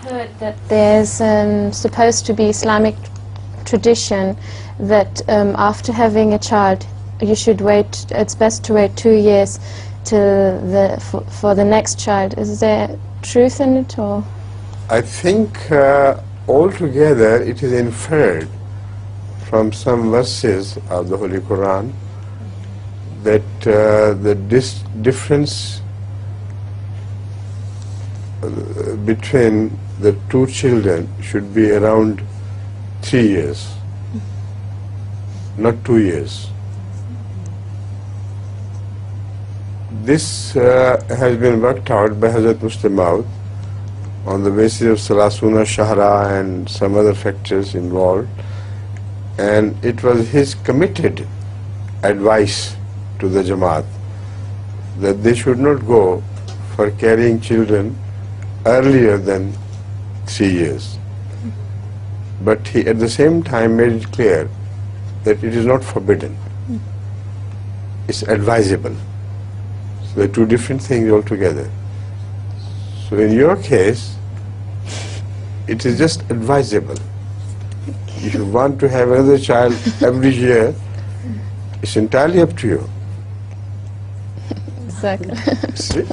heard that there's supposed to be Islamic tradition that after having a child, you should wait. It's best to wait 2 years for the next child. Is there truth in it, or? I think altogether it is inferred from some verses of the Holy Quran that the difference between the 2 children should be around 3 years, not 2 years. This has been worked out by Hazrat Muslim on the basis of Salasuna Shahra and some other factors involved, and it was his committed advice to the Jamaat that they should not go for carrying children earlier than 3 years. But he at the same time made it clear that it is not forbidden, it's advisable. So they're 2 different things altogether. So in your case, it is just advisable. If you want to have another child every year, it's entirely up to you. Exactly. See?